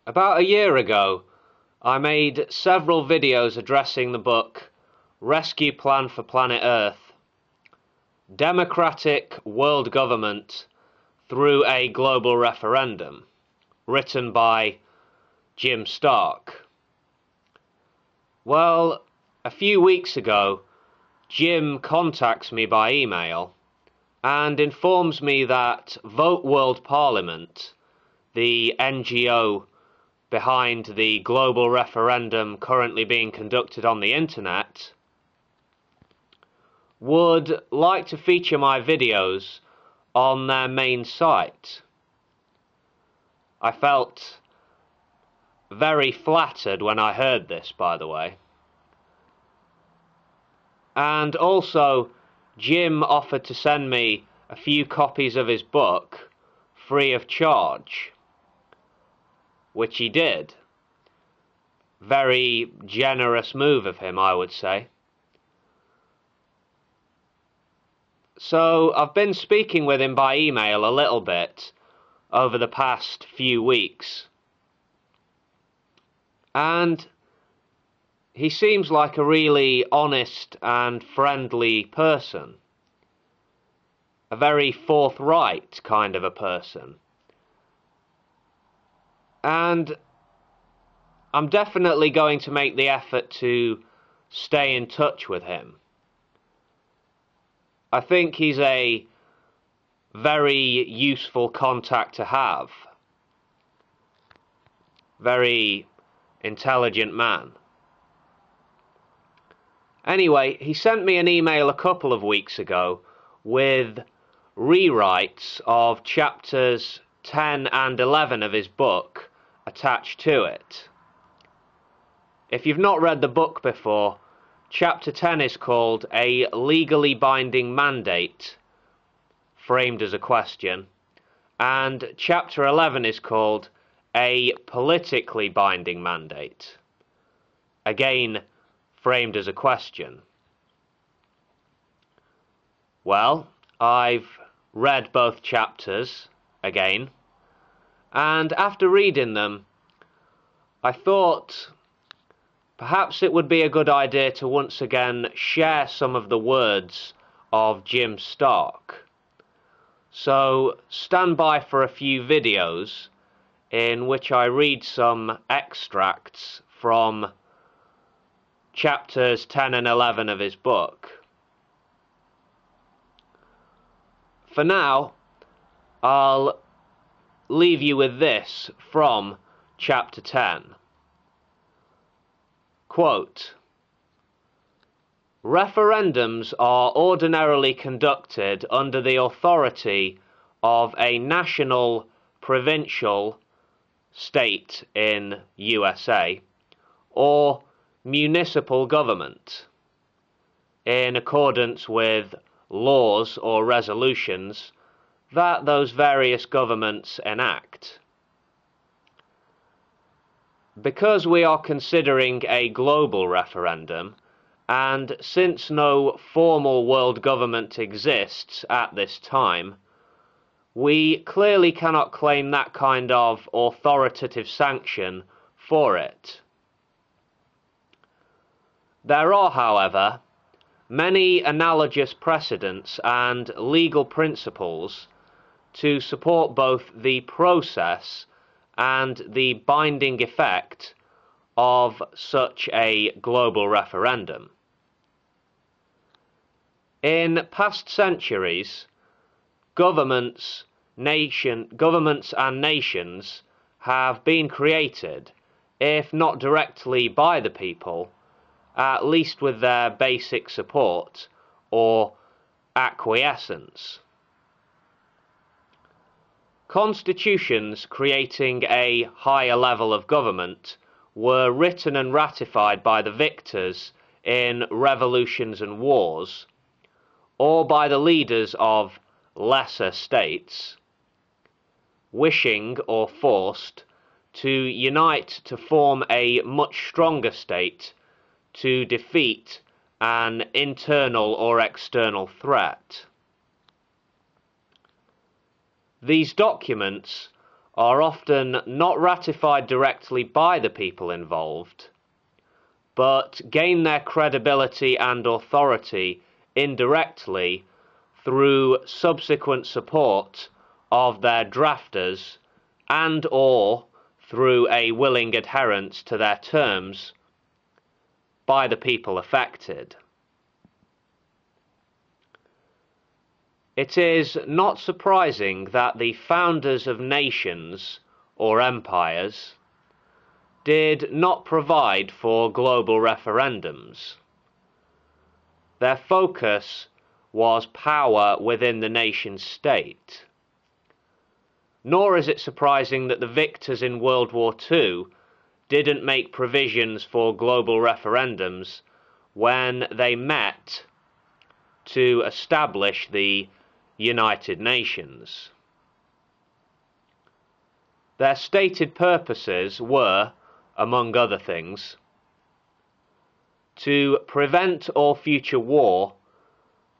About a year ago, I made several videos addressing the book Rescue Plan for Planet Earth: Democratic World Government Through a Global Referendum, written by Jim Stark. Well, a few weeks ago, Jim contacts me by email and informs me that Vote World Parliament, the NGO behind the global referendum currently being conducted on the internet, would like to feature my videos on their main site. I felt very flattered when I heard this, by the way. And also, Jim offered to send me a few copies of his book free of charge, which he did. Very generous move of him, I would say. So I've been speaking with him by email a little bit over the past few weeks, and he seems like a really honest and friendly person, a very forthright kind of a person. And I'm definitely going to make the effort to stay in touch with him. I think he's a very useful contact to have. Very intelligent man. Anyway, he sent me an email a couple of weeks ago with rewrites of chapters 10 and 11 of his book attached to it. If you've not read the book before, chapter 10 is called A Legally Binding Mandate, framed as a question, and chapter 11 is called A Politically Binding Mandate, again framed as a question. Well, I've read both chapters again, and after reading them, I thought perhaps it would be a good idea to once again share some of the words of Jim Stark. So stand by for a few videos in which I read some extracts from chapters 10 and 11 of his book. For now, I'll leave you with this from chapter 10. Quote, "Referendums are ordinarily conducted under the authority of a national, provincial, state in USA, or municipal government, in accordance with laws or resolutions that those various governments enact. Because we are considering a global referendum, and since no formal world government exists at this time, we clearly cannot claim that kind of authoritative sanction for it. There are, however, many analogous precedents and legal principles to support both the process and the binding effect of such a global referendum. In past centuries, governments and nations have been created, if not directly by the people, at least with their basic support or acquiescence. Constitutions creating a higher level of government were written and ratified by the victors in revolutions and wars, or by the leaders of lesser states, wishing or forced to unite to form a much stronger state to defeat an internal or external threat. These documents are often not ratified directly by the people involved, but gain their credibility and authority indirectly through subsequent support of their drafters and/or through a willing adherence to their terms by the people affected. It is not surprising that the founders of nations or empires did not provide for global referendums. Their focus was power within the nation state. Nor is it surprising that the victors in World War II didn't make provisions for global referendums when they met to establish the United Nations. Their stated purposes were, among other things, to prevent all future war,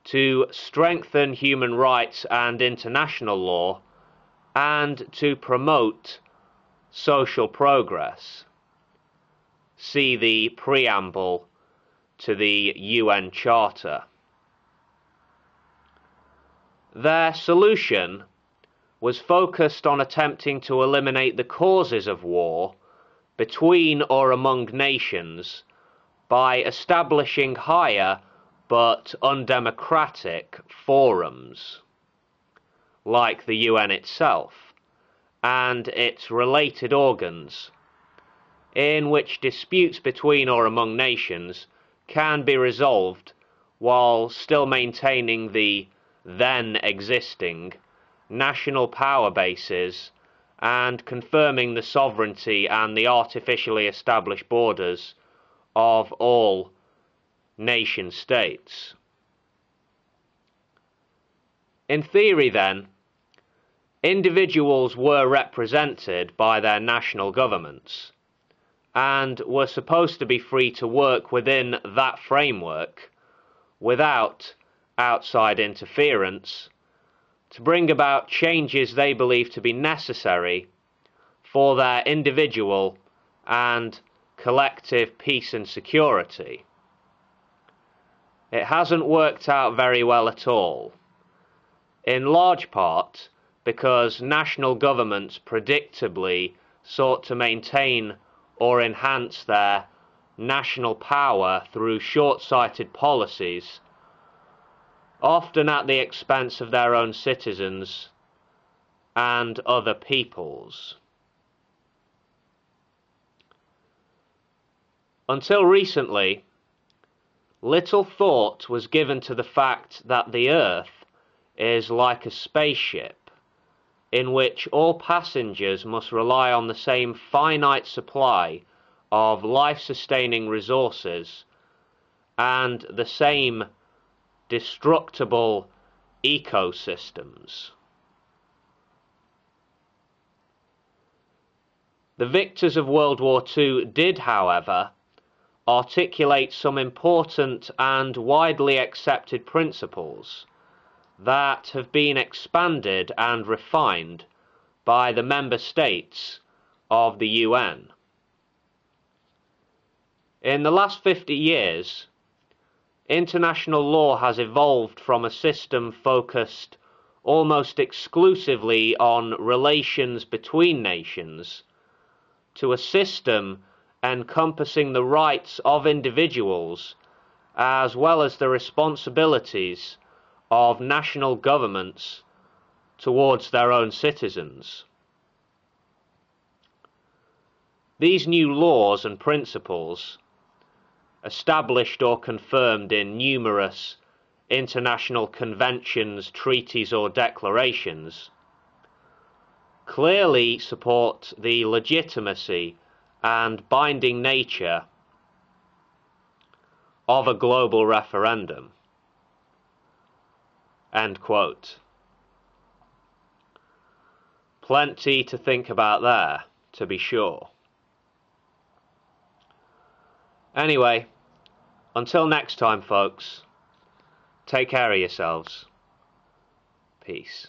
to strengthen human rights and international law, and to promote social progress. See the preamble to the UN Charter. Their solution was focused on attempting to eliminate the causes of war between or among nations by establishing higher but undemocratic forums, like the UN itself and its related organs, in which disputes between or among nations can be resolved while still maintaining the then existing national power bases and confirming the sovereignty and the artificially established borders of all nation states. In theory, then, individuals were represented by their national governments and were supposed to be free to work within that framework without outside interference to bring about changes they believe to be necessary for their individual and collective peace and security. It hasn't worked out very well at all, in large part because national governments predictably sought to maintain or enhance their national power through short-sighted policies, often at the expense of their own citizens and other peoples. Until recently, little thought was given to the fact that the Earth is like a spaceship in which all passengers must rely on the same finite supply of life-sustaining resources and the same destructible ecosystems. The victors of World War II did, however, articulate some important and widely accepted principles that have been expanded and refined by the member states of the UN. In the last 50 years, international law has evolved from a system focused almost exclusively on relations between nations to a system encompassing the rights of individuals as well as the responsibilities of national governments towards their own citizens. These new laws and principles, established or confirmed in numerous international conventions, treaties, or declarations, clearly support the legitimacy and binding nature of a global referendum. End quote. Plenty to think about there, to be sure. Anyway, until next time, folks, take care of yourselves. Peace.